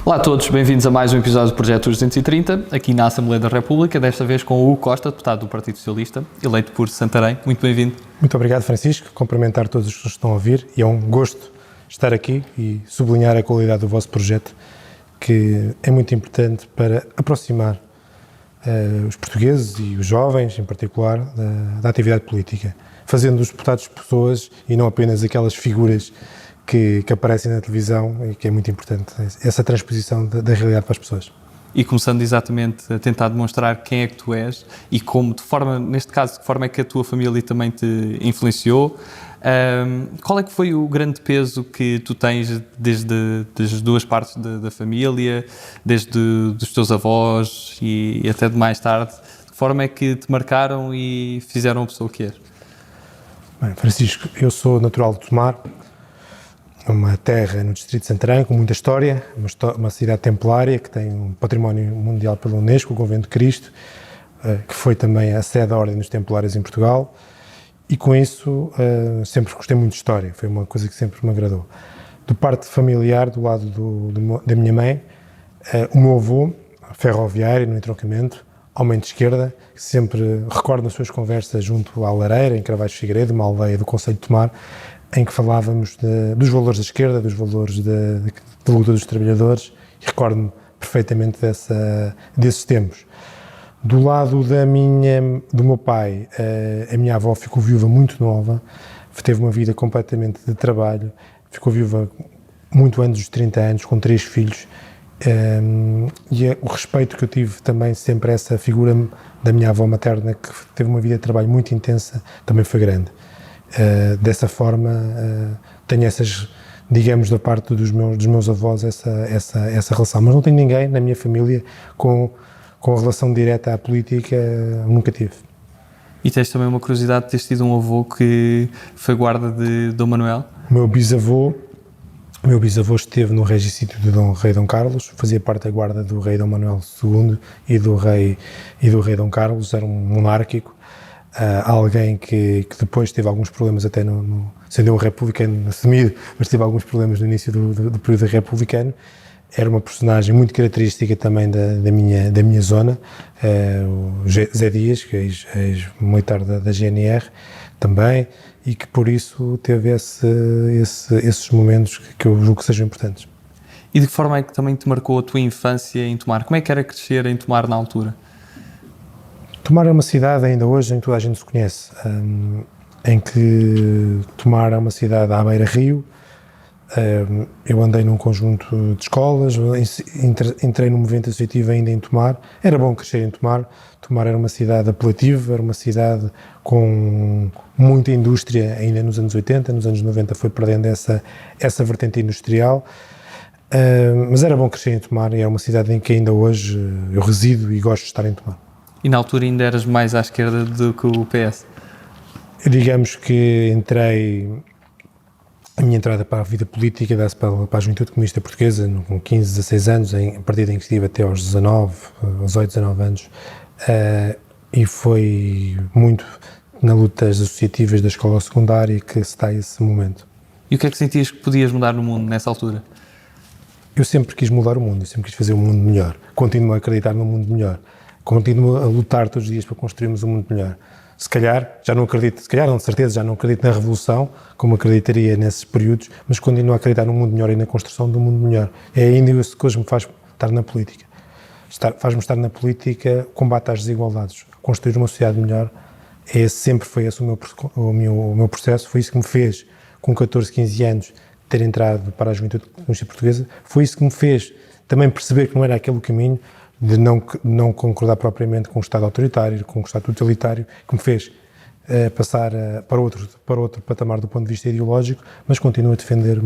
Olá a todos, bem-vindos a mais um episódio do Projeto 230, aqui na Assembleia da República, desta vez com o Hugo Costa, deputado do Partido Socialista, eleito por Santarém. Muito bem-vindo. Muito obrigado, Francisco. Cumprimentar todos os que estão a ouvir e é um gosto estar aqui e sublinhar a qualidade do vosso projeto, que é muito importante para aproximar os portugueses e os jovens, em particular, da atividade política, fazendo dos deputados pessoas e não apenas aquelas figuras que aparecem na televisão, e que é muito importante essa transposição da realidade para as pessoas. E começando exatamente a tentar demonstrar quem é que tu és e como, de forma, neste caso, de que forma é que a tua família também te influenciou. Qual é que foi o grande peso que tu tens desde as duas partes da família, desde dos teus avós e até de mais tarde? De que forma é que te marcaram e fizeram a pessoa que és? Bem, Francisco, eu sou natural de Tomar, uma terra no distrito de Santarém com muita história, uma cidade templária que tem um património mundial pela Unesco, o Convento de Cristo, que foi também a sede da Ordem dos Templários em Portugal, e com isso sempre gostei muito de história, foi uma coisa que sempre me agradou. Do parte familiar, do lado da minha mãe, o meu avô, ferroviário no entroncamento, homem de esquerda, que sempre recordo nas suas conversas junto à Lareira, em Carvalho de Figueiredo, uma aldeia do concelho de Tomar, em que falávamos dos valores da esquerda, dos valores da luta dos trabalhadores, e recordo-me perfeitamente desses tempos. Do lado do meu pai, a minha avó ficou viúva muito nova, teve uma vida completamente de trabalho, ficou viúva muito antes dos 30 anos, com 3 filhos, e o respeito que eu tive também sempre a essa figura da minha avó materna, que teve uma vida de trabalho muito intensa, também foi grande. Dessa forma, tenho essas, digamos, da parte dos meus avós, essa relação. Mas não tenho ninguém na minha família com relação direta à política, nunca tive. E tens também uma curiosidade de teres tido um avô que foi guarda de Dom Manuel? O meu bisavô esteve no regicídio do rei Dom Carlos, fazia parte da guarda do rei Dom Manuel II e do rei Dom Carlos, era um monárquico. Alguém que depois teve alguns problemas até sendo um republicano assumido, mas teve alguns problemas no início do período republicano. Era uma personagem muito característica também da minha zona, o Zé Dias, que é ex-militar da GNR também, e que por isso teve esses momentos que eu julgo que sejam importantes. E de que forma é que também te marcou a tua infância em Tomar? Como é que era crescer em Tomar na altura? Tomar é uma cidade, ainda hoje, em que toda a gente se conhece, em que Tomar é uma cidade à beira-rio. Eu andei num conjunto de escolas, entrei no movimento associativo ainda em Tomar. Era bom crescer em Tomar. Tomar era uma cidade apelativa, era uma cidade com muita indústria ainda nos anos 80, nos anos 90 foi perdendo essa vertente industrial. Mas era bom crescer em Tomar e é uma cidade em que ainda hoje eu resido e gosto de estar em Tomar. E na altura ainda eras mais à esquerda do que o PS? Digamos que a minha entrada para a vida política dá-se para a Juventude Comunista Portuguesa com 15, 16 anos, a partir em que estive até aos 18, 19 anos, e foi muito nas lutas associativas da escola secundária que se dá esse momento. E o que é que sentias que podias mudar no mundo nessa altura? Eu sempre quis mudar o mundo, eu sempre quis fazer um mundo melhor, continuo a acreditar num mundo melhor. Continuo a lutar todos os dias para construirmos um mundo melhor. Se calhar, de certeza, já não acredito na revolução, como acreditaria nesses períodos, mas continuo a acreditar num mundo melhor e na construção de um mundo melhor. É ainda isso que hoje me faz estar na política. Faz-me estar na política o combate às desigualdades. Construir uma sociedade melhor, sempre foi esse o meu processo, foi isso que me fez, com 14, 15 anos, ter entrado para a Juventude Comunista Portuguesa, foi isso que me fez também perceber que não era aquele o caminho, de não concordar propriamente com o Estado autoritário, com o Estado totalitário, que me fez passar para outro patamar do ponto de vista ideológico, mas continuo a defender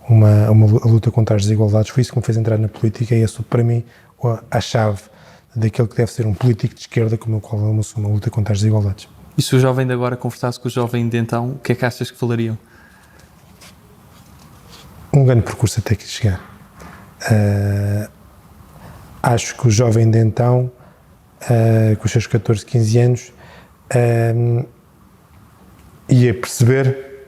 a luta contra as desigualdades. Foi isso que me fez entrar na política e isso, para mim, a chave daquilo que deve ser um político de esquerda, como o qual eu assumo, a luta contra as desigualdades. E se o jovem de agora conversasse com o jovem de então, o que é que achas que falariam? Um grande percurso até que chegar. Acho que o jovem de então, com os seus 14, 15 anos, ia perceber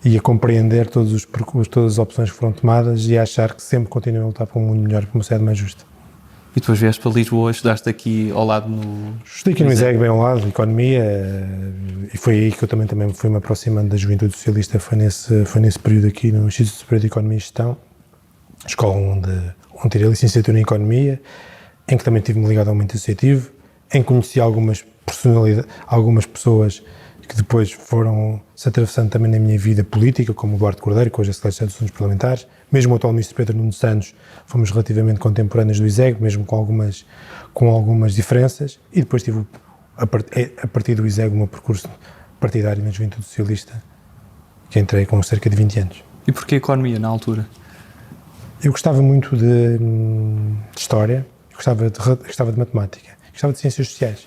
e a compreender todos os percursos, todas as opções que foram tomadas e a achar que sempre continuo a lutar por um mundo melhor, por uma sociedade mais justa. E depois vieste para Lisboa, estudaste aqui ao lado no... Estudei aqui no ISEG, bem ao lado, Economia, e foi aí que eu também me fui me aproximando da Juventude Socialista, foi nesse período aqui no Instituto Superior de Economia e Gestão, escola onde tirei a licenciatura em Economia, em que também estive-me ligado ao movimento associativo, em que conheci algumas pessoas que depois foram se atravessando também na minha vida política, como o Duarte Cordeiro, que hoje é secretário de Assuntos Parlamentares, mesmo o atual ministro Pedro Nuno Santos, fomos relativamente contemporâneos do ISEG, mesmo com algumas diferenças, e depois tive, a partir do ISEG, o meu percurso partidário na Juventude Socialista, que entrei com cerca de 20 anos. E porquê Economia, na altura? Eu gostava muito de História, gostava de Matemática, gostava de Ciências Sociais.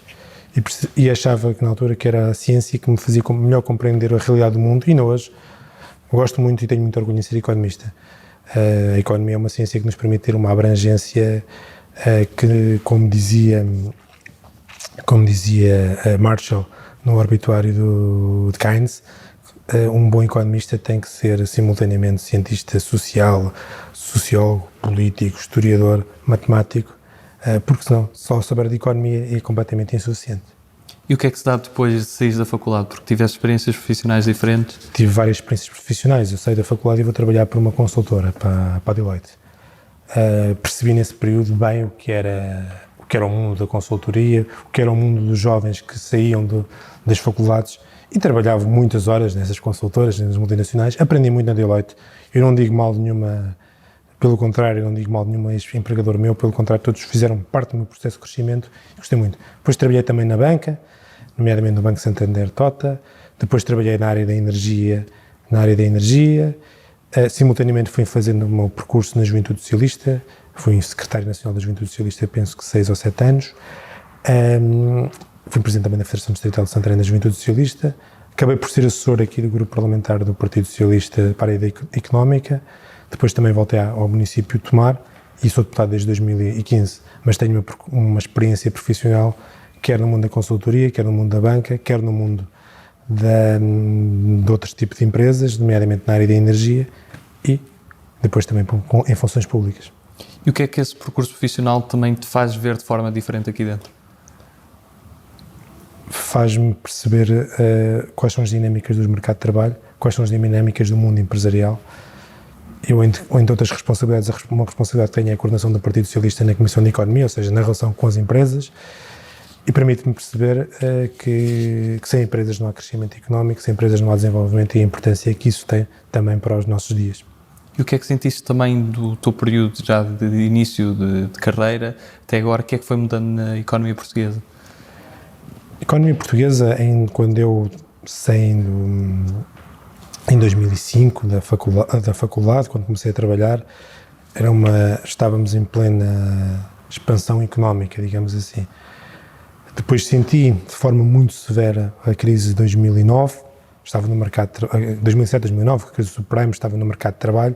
E achava que na altura que era a ciência que me fazia melhor compreender a realidade do mundo, e ainda hoje gosto muito e tenho muito orgulho em ser economista. A economia é uma ciência que nos permite ter uma abrangência que, como dizia Marshall no Obituário de Keynes, um bom economista tem que ser simultaneamente cientista social, sociólogo, político, historiador, matemático, porque senão só saber de economia é completamente insuficiente. E o que é que se dá depois de sair da faculdade? Porque tiveste experiências profissionais diferentes? Tive várias experiências profissionais. Eu saí da faculdade e vou trabalhar para uma consultora, para a Deloitte. Percebi nesse período bem o que era o mundo da consultoria, o que era o mundo dos jovens que saíam das faculdades e trabalhava muitas horas nessas consultoras, nas multinacionais. Aprendi muito na Deloitte. Eu não digo mal de nenhuma... Pelo contrário, não digo mal de nenhum ex-empregador meu, pelo contrário, todos fizeram parte do meu processo de crescimento e gostei muito. Depois trabalhei também na banca, nomeadamente no Banco Santander Tota, depois trabalhei na área da energia, simultaneamente fui fazendo o meu percurso na Juventude Socialista, fui secretário nacional da Juventude Socialista, penso que 6 ou 7 anos, fui presidente também da Federação Distrital de Santarém da Juventude Socialista, acabei por ser assessor aqui do grupo parlamentar do Partido Socialista para a área económica. Depois também voltei ao município de Tomar e sou deputado desde 2015, mas tenho uma experiência profissional, quer no mundo da consultoria, quer no mundo da banca, quer no mundo de outros tipos de empresas, nomeadamente na área da energia e depois também em funções públicas. E o que é que esse percurso profissional também te faz ver de forma diferente aqui dentro? Faz-me perceber quais são as dinâmicas do mercado de trabalho, quais são as dinâmicas do mundo empresarial. Eu, entre outras responsabilidades, uma responsabilidade que tenho é a coordenação do Partido Socialista na Comissão de Economia, ou seja, na relação com as empresas, e permite-me perceber que sem empresas não há crescimento económico, sem empresas não há desenvolvimento e a importância que isso tem também para os nossos dias. E o que é que sentiste também do teu período já de início de carreira até agora? O que é que foi mudando na economia portuguesa? A economia portuguesa, quando eu saí em 2005 da faculdade, quando comecei a trabalhar, estávamos em plena expansão económica, digamos assim. Depois senti de forma muito severa a crise de 2009, estava no mercado 2007-2009, a crise do subprime, estava no mercado de trabalho,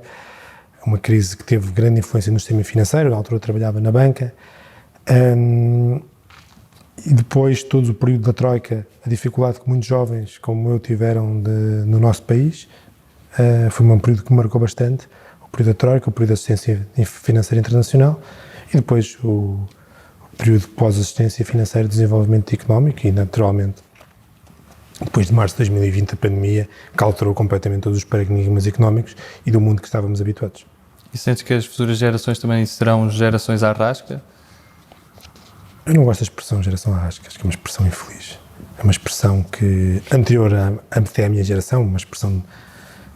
uma crise que teve grande influência no sistema financeiro, na altura eu trabalhava na banca, e depois todo o período da Troika, a dificuldade que muitos jovens como eu tiveram no nosso país, foi um período que me marcou bastante, o período da Troika, o período da assistência financeira internacional e depois o período pós-assistência financeira de desenvolvimento económico e, naturalmente, depois de março de 2020, a pandemia que alterou completamente todos os paradigmas económicos e do mundo que estávamos habituados. E sentes que as futuras gerações também serão gerações à rasca? Eu não gosto da expressão geração à rasca, acho que é uma expressão infeliz. É uma expressão que, anterior até à minha geração, uma expressão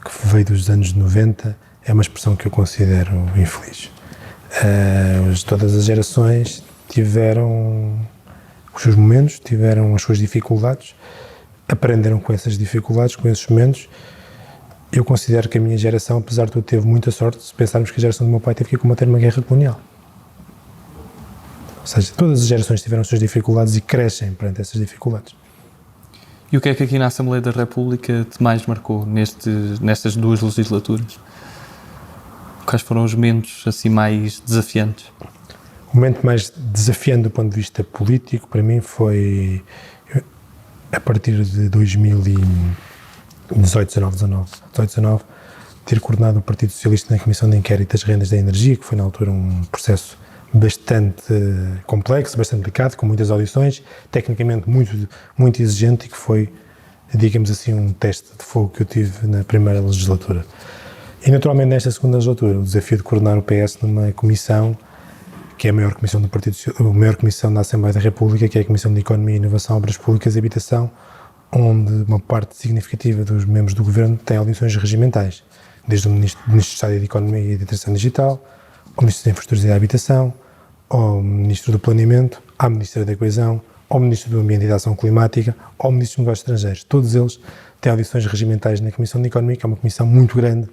que veio dos anos 90, é uma expressão que eu considero infeliz. Todas as gerações tiveram os seus momentos, tiveram as suas dificuldades, aprenderam com essas dificuldades, com esses momentos. Eu considero que a minha geração, apesar de tudo, teve muita sorte, se pensarmos que a geração do meu pai teve que combater uma guerra colonial. Ou seja, todas as gerações tiveram as suas dificuldades e crescem perante essas dificuldades. E o que é que aqui na Assembleia da República te mais marcou nestas duas legislaturas? Quais foram os momentos assim mais desafiantes? O momento mais desafiante do ponto de vista político para mim foi a partir de 18-19, ter coordenado o Partido Socialista na Comissão de Inquérito das Rendas da Energia, que foi na altura um processo bastante complexo, bastante delicado, com muitas audições, tecnicamente muito exigente, e que foi, digamos assim, um teste de fogo que eu tive na primeira legislatura. E naturalmente nesta segunda legislatura, o desafio de coordenar o PS numa comissão, que é a maior comissão do Partido Socialista, a maior comissão da Assembleia da República, que é a Comissão de Economia, Inovação, Obras Públicas e Habitação, onde uma parte significativa dos membros do Governo tem audições regimentais, desde o Ministro de Estado de Economia e de Transição Digital, ao Ministro das Infraestruturas e da Habitação, ao Ministro do Planeamento, à Ministra da Coesão, ao Ministro do Ambiente e da Ação Climática, ao Ministro dos Negócios Estrangeiros. Todos eles têm audições regimentais na Comissão de Economia, que é uma comissão muito grande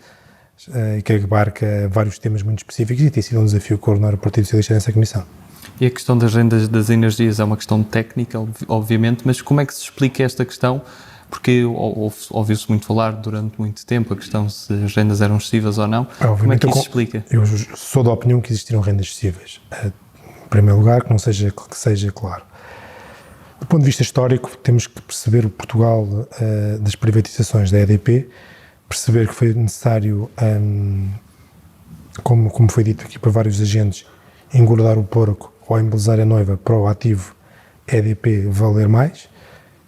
e que abarca vários temas muito específicos, e tem sido um desafio coordenar o Partido Socialista nessa comissão. E a questão das rendas das energias é uma questão técnica, obviamente, mas como é que se explica esta questão? Porque ouviu-se muito falar durante muito tempo a questão se as rendas eram excessivas ou não. Como é que isso se explica? Eu sou da opinião que existiram rendas excessivas. Em primeiro lugar, que seja claro. Do ponto de vista histórico, temos que perceber o Portugal das privatizações da EDP, perceber que foi necessário, como foi dito aqui por vários agentes, engordar o porco ou embelezar a noiva para o ativo EDP valer mais.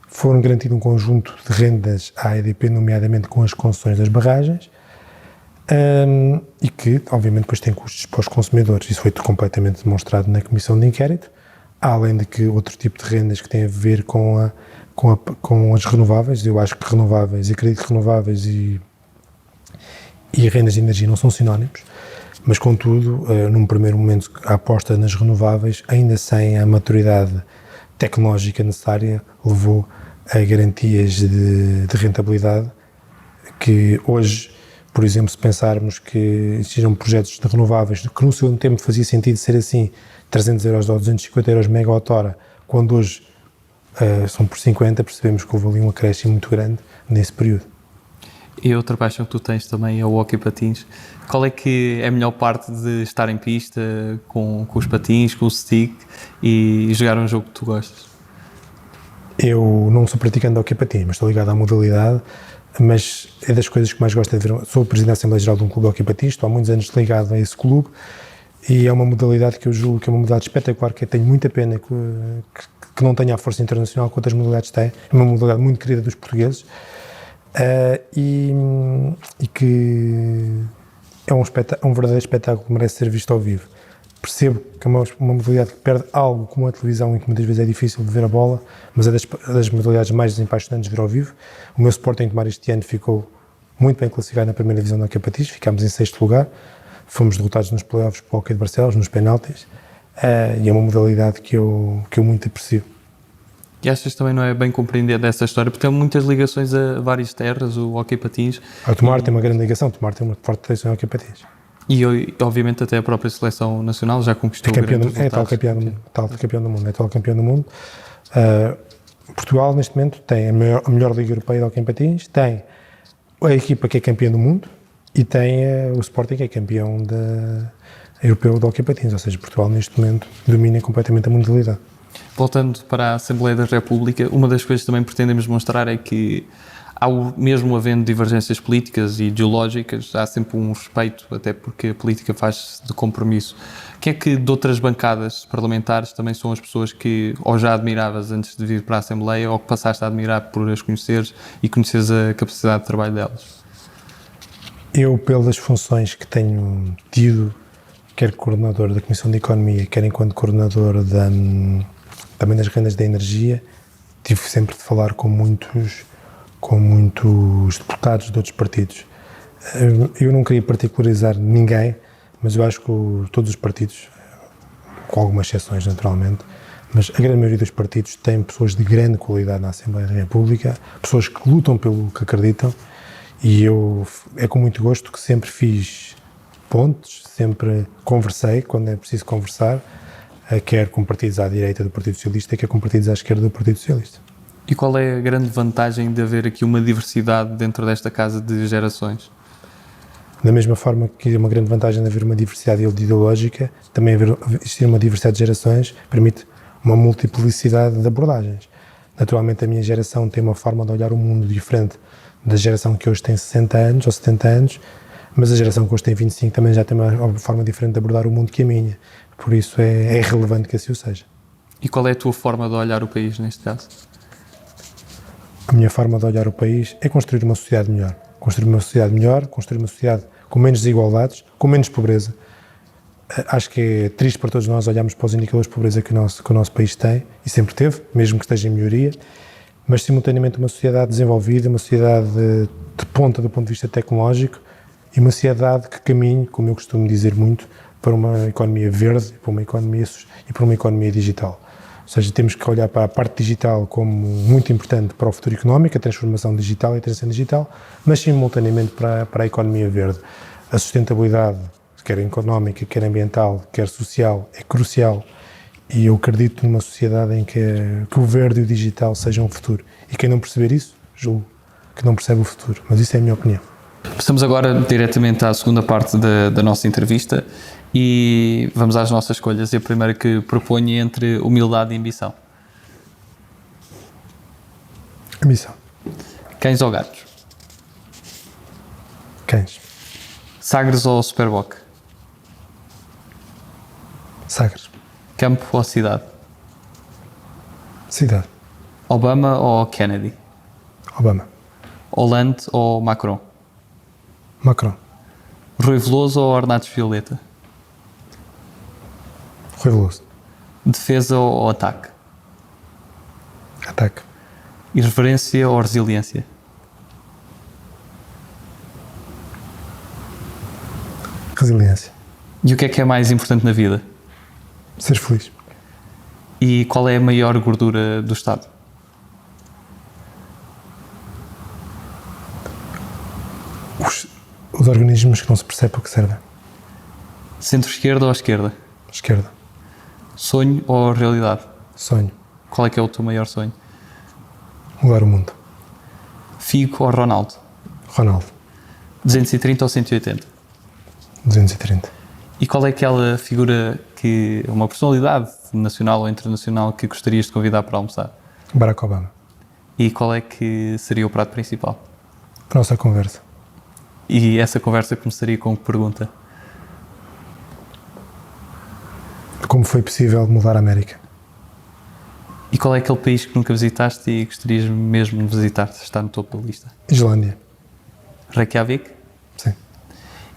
Foram garantido um conjunto de rendas à EDP, nomeadamente com as concessões das barragens, e que, obviamente, depois tem custos para os consumidores. Isso foi completamente demonstrado na Comissão de Inquérito, além de que outro tipo de rendas que tem a ver com as renováveis. Eu acho que renováveis e créditos renováveis e rendas de energia não são sinónimos, mas, contudo, num primeiro momento, a aposta nas renováveis, ainda sem a maturidade tecnológica necessária, levou a garantias de rentabilidade que hoje, por exemplo, se pensarmos que existiram projetos de renováveis que no seu tempo fazia sentido ser assim, 300 euros ou 250 euros megawatt-hora, quando hoje são por 50, percebemos que houve ali um acréscimo muito grande nesse período. E outra paixão que tu tens também é o hóquei patins. Qual é que é a melhor parte de estar em pista com os patins, com o stick e jogar um jogo que tu gostas? Eu não sou praticante de hóquei patins, mas estou ligado à modalidade, mas é das coisas que mais gosto de ver. Sou o presidente da Assembleia Geral de um clube de hóquei patins, estou há muitos anos ligado a esse clube e é uma modalidade que eu julgo que é uma modalidade espetacular, que eu tenho muita pena que não tenha a força internacional que outras modalidades têm. É uma modalidade muito querida dos portugueses. E que é um verdadeiro espetáculo que merece ser visto ao vivo. Percebo que é uma modalidade que perde algo como a televisão, em que muitas vezes é difícil de ver a bola, mas é das modalidades mais apaixonantes de ver ao vivo. O meu Sporting Tomar este ano ficou muito bem classificado na primeira divisão da hóquei patins, ficámos em 6º lugar, fomos derrotados nos playoffs para o hóquei de Barcelos, nos penaltis, e é uma modalidade que eu muito aprecio. E achas que também não é bem compreender dessa história? Porque tem muitas ligações a várias terras, o hóquei patins. O Tomar tem uma grande ligação, o Tomar tem uma forte tradição em hóquei patins. E obviamente até a própria seleção nacional já conquistou grandes resultados. É tal campeão do mundo. Portugal neste momento tem a melhor liga europeia de hóquei em patins, tem a equipa que é campeã do mundo e tem o Sporting que é campeão europeu de hóquei patins, ou seja, Portugal neste momento domina completamente a modalidade. Voltando para a Assembleia da República, uma das coisas que também pretendemos mostrar é que mesmo havendo divergências políticas e ideológicas, há sempre um respeito, até porque a política faz-se de compromisso. Que é que de outras bancadas parlamentares também são as pessoas que ou já admiravas antes de vir para a Assembleia ou que passaste a admirar por as conheceres e conheceres a capacidade de trabalho delas? Eu, pelas funções que tenho tido, quer coordenador da Comissão de Economia, quer enquanto coordenador também das rendas da energia, tive sempre de falar com muitos deputados de outros partidos. Eu não queria particularizar ninguém, mas eu acho que todos os partidos, com algumas exceções naturalmente, mas a grande maioria dos partidos tem pessoas de grande qualidade na Assembleia da República, pessoas que lutam pelo que acreditam, e é com muito gosto que sempre fiz pontes, sempre conversei quando é preciso conversar, quer com partidos à direita do Partido Socialista, quer com partidos à esquerda do Partido Socialista. E qual é a grande vantagem de haver aqui uma diversidade dentro desta casa de gerações? Da mesma forma que é uma grande vantagem de haver uma diversidade ideológica, também existir uma diversidade de gerações permite uma multiplicidade de abordagens. Naturalmente a minha geração tem uma forma de olhar o mundo diferente da geração que hoje tem 60 anos ou 70 anos, mas a geração que hoje tem 25 também já tem uma forma diferente de abordar o mundo que a minha. Por isso é relevante que assim o seja. E qual é a tua forma de olhar o país neste caso? A minha forma de olhar o país é construir uma sociedade melhor. Construir uma sociedade melhor, construir uma sociedade com menos desigualdades, com menos pobreza. Acho que é triste para todos nós olharmos para os indicadores de pobreza que o nosso país tem, e sempre teve, mesmo que esteja em melhoria, mas simultaneamente uma sociedade desenvolvida, uma sociedade de ponta do ponto de vista tecnológico e uma sociedade que caminhe, como eu costumo dizer muito, para uma economia verde, para uma economia digital. Ou seja, temos que olhar para a parte digital como muito importante para o futuro económico, a transformação digital e a transição digital, mas simultaneamente para a economia verde. A sustentabilidade, quer económica, quer ambiental, quer social, é crucial. E eu acredito numa sociedade em que o verde e o digital sejam o futuro. E quem não perceber isso, julgo que não percebe o futuro. Mas isso é a minha opinião. Passamos agora diretamente à segunda parte da nossa entrevista e vamos às nossas escolhas. E a primeira que proponho é entre humildade e ambição. Ambição. Cães ou gatos? Cães. Sagres ou Superboc? Sagres. Campo ou cidade? Cidade. Obama ou Kennedy? Obama. Hollande ou Macron? Macron. Rui Veloso ou Ornatos Violeta? Rui Veloso. Defesa ou ataque? Ataque. Irreverência ou resiliência? Resiliência. E o que é mais importante na vida? Seres feliz. E qual é a maior gordura do Estado? Os organismos que não se percebe para o que servem. Centro-esquerda ou esquerda? Esquerda. Sonho ou realidade? Sonho. Qual é que é o teu maior sonho? Mudar o mundo. Figo ou Ronaldo? Ronaldo. 230 ou 180? 230. E qual é aquela figura uma personalidade nacional ou internacional que gostarias de convidar para almoçar? Barack Obama. E qual é que seria o prato principal? A nossa conversa. E essa conversa começaria com que pergunta? Como foi possível mudar a América? E qual é aquele país que nunca visitaste e gostarias mesmo de visitar, está no topo da lista? Islândia. Reykjavik? Sim.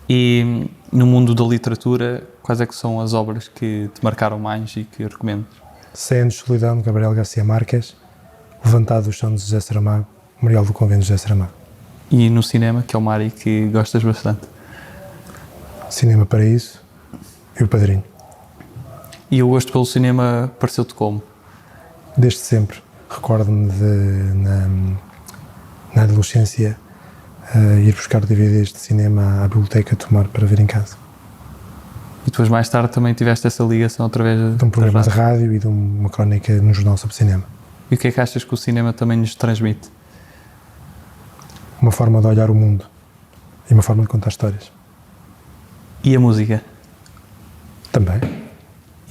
E no mundo da literatura, quais é que são as obras que te marcaram mais e que recomendas? 100 anos de solidão, de Gabriel Garcia Marques. Levantado do chão de José Saramago. Memorial do Convento de José Saramago. E no cinema, que é uma área que gostas bastante? Cinema Paraíso e O Padrinho. E o gosto pelo cinema pareceu-te como? Desde sempre. Recordo-me na adolescência ir buscar DVDs de cinema à biblioteca tomar para ver em casa. E depois mais tarde também tiveste essa ligação através De um programa de rádio e de uma crónica no jornal sobre cinema. E o que é que achas que o cinema também nos transmite? Uma forma de olhar o mundo e uma forma de contar histórias. E a música? Também.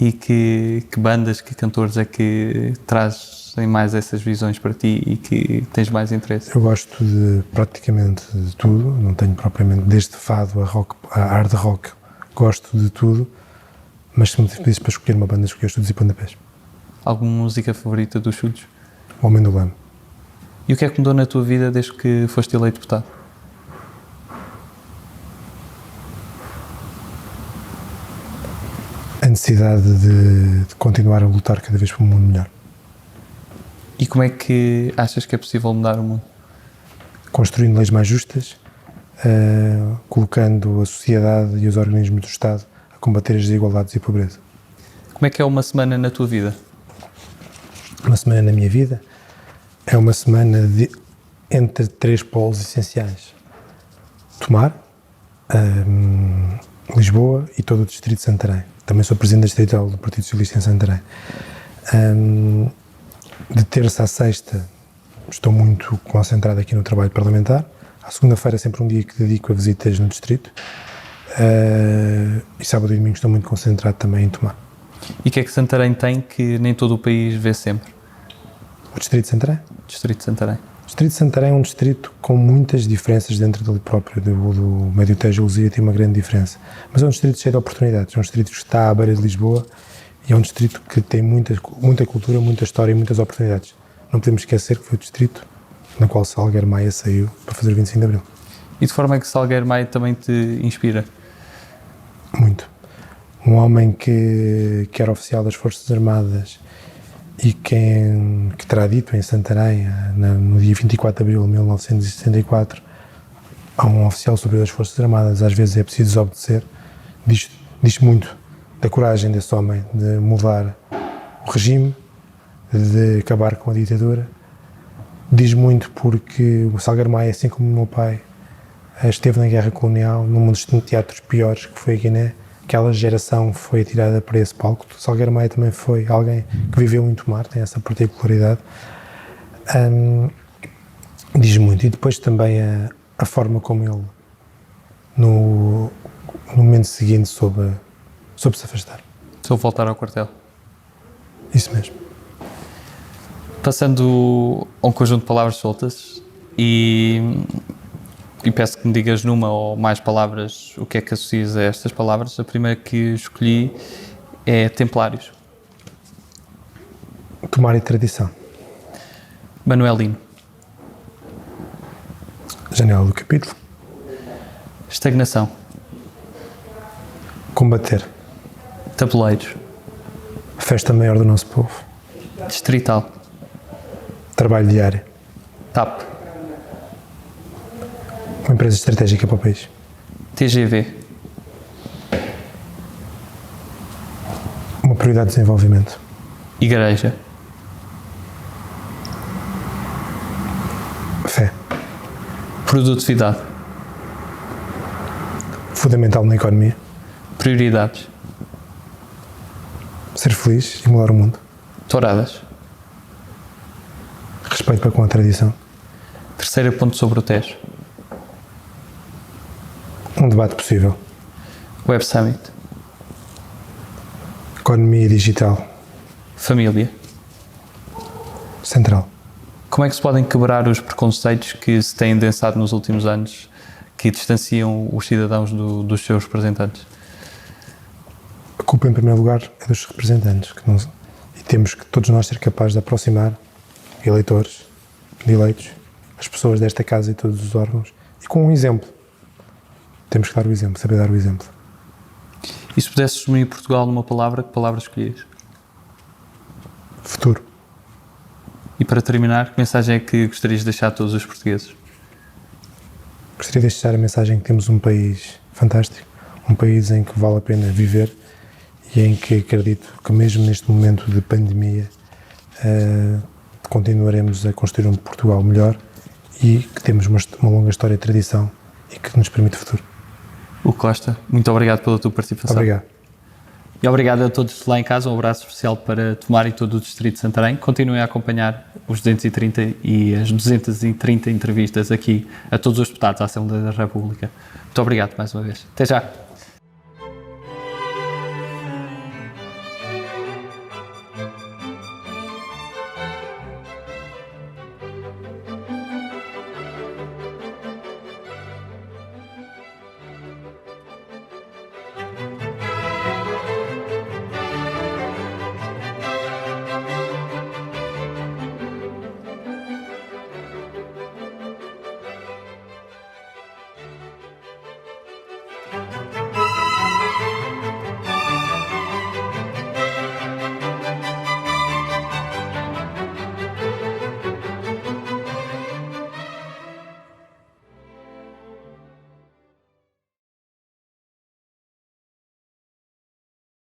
E que bandas, que cantores é que trazem mais essas visões para ti e que tens mais interesse? Eu gosto de praticamente de tudo, não tenho propriamente, desde fado a rock, a hard rock, gosto de tudo, mas se me pedisse para escolher uma banda, escolhi os Chutes e Pontapés. Alguma música favorita dos Chutes? O Homem do Leme. E o que é que mudou na tua vida desde que foste eleito deputado? A necessidade de continuar a lutar cada vez por um mundo melhor. E como é que achas que é possível mudar o mundo? Construindo leis mais justas, colocando a sociedade e os organismos do Estado a combater as desigualdades e a pobreza. Como é que é uma semana na tua vida? Uma semana na minha vida é uma semana entre 3 polos essenciais. Tomar, Lisboa e todo o distrito de Santarém. Também sou presidente distrital do Partido Socialista em Santarém. De terça à sexta estou muito concentrado aqui no trabalho parlamentar. À segunda-feira é sempre um dia que dedico a visitas no distrito. E sábado e domingo estou muito concentrado também em Tomar. E o que é que Santarém tem que nem todo o país vê sempre? O distrito de Santarém? Distrito de Santarém. O distrito de Santarém é um distrito com muitas diferenças dentro dele próprio. Do Médio Tejo e Luzia tem uma grande diferença. Mas é um distrito cheio de oportunidades. É um distrito que está à beira de Lisboa e é um distrito que tem muita cultura, muita história e muitas oportunidades. Não podemos esquecer que foi o distrito na qual Salgueiro Maia saiu para fazer o 25 de Abril. E de forma que Salgueiro Maia também te inspira? Muito. Um homem que era oficial das Forças Armadas e que terá dito em Santarém, no dia 24 de abril de 1974, a um oficial superior das Forças Armadas, às vezes é preciso desobedecer, diz muito da coragem desse homem de mudar o regime, de acabar com a ditadura. Diz muito porque o Salgueiro Maia, assim como o meu pai, esteve na Guerra Colonial, num dos teatros piores, que foi a Guiné. Aquela geração foi atirada para esse palco. Salgueiro Maia também foi alguém que viveu muito mar, tem essa particularidade. Diz muito. E depois também a forma como ele, no momento seguinte, soube se afastar. Soube voltar ao quartel. Isso mesmo. Passando a um conjunto de palavras soltas e peço que me digas numa ou mais palavras o que é que associas a estas palavras. A primeira que escolhi é Templários. Tomar e tradição. Manuelino. Janela do capítulo. Estagnação. Combater. Tabuleiros. Festa maior do nosso povo. Distrital. Trabalho diário. TAP. Uma empresa estratégica para o país. TGV. Uma prioridade de desenvolvimento. Igreja. Fé. Produtividade. Fundamental na economia. Prioridades. Ser feliz e mudar o mundo. Touradas. Respeito para com a tradição. Terceiro ponto sobre o Tejo. Um debate possível. Web Summit. Economia digital. Família. Central. Como é que se podem quebrar os preconceitos que se têm densado nos últimos anos, que distanciam os cidadãos dos seus representantes? A culpa, em primeiro lugar, é dos representantes. E temos que todos nós ser capazes de aproximar eleitores, de eleitos, as pessoas desta casa e todos os órgãos, e com um exemplo. Temos que dar o exemplo, saber dar o exemplo. E se pudesses resumir Portugal numa palavra, que palavra escolhias? Futuro. E para terminar, que mensagem é que gostarias de deixar a todos os portugueses? Gostaria de deixar a mensagem que temos um país fantástico, um país em que vale a pena viver e em que acredito que mesmo neste momento de pandemia continuaremos a construir um Portugal melhor e que temos uma longa história de tradição e que nos permite o futuro. Hugo Costa, muito obrigado pela tua participação. Obrigado. E obrigado a todos lá em casa, um abraço especial para Tomar e todo o Distrito de Santarém. Continuem a acompanhar os 230 e as 230 entrevistas aqui a todos os deputados à Assembleia da República. Muito obrigado mais uma vez. Até já.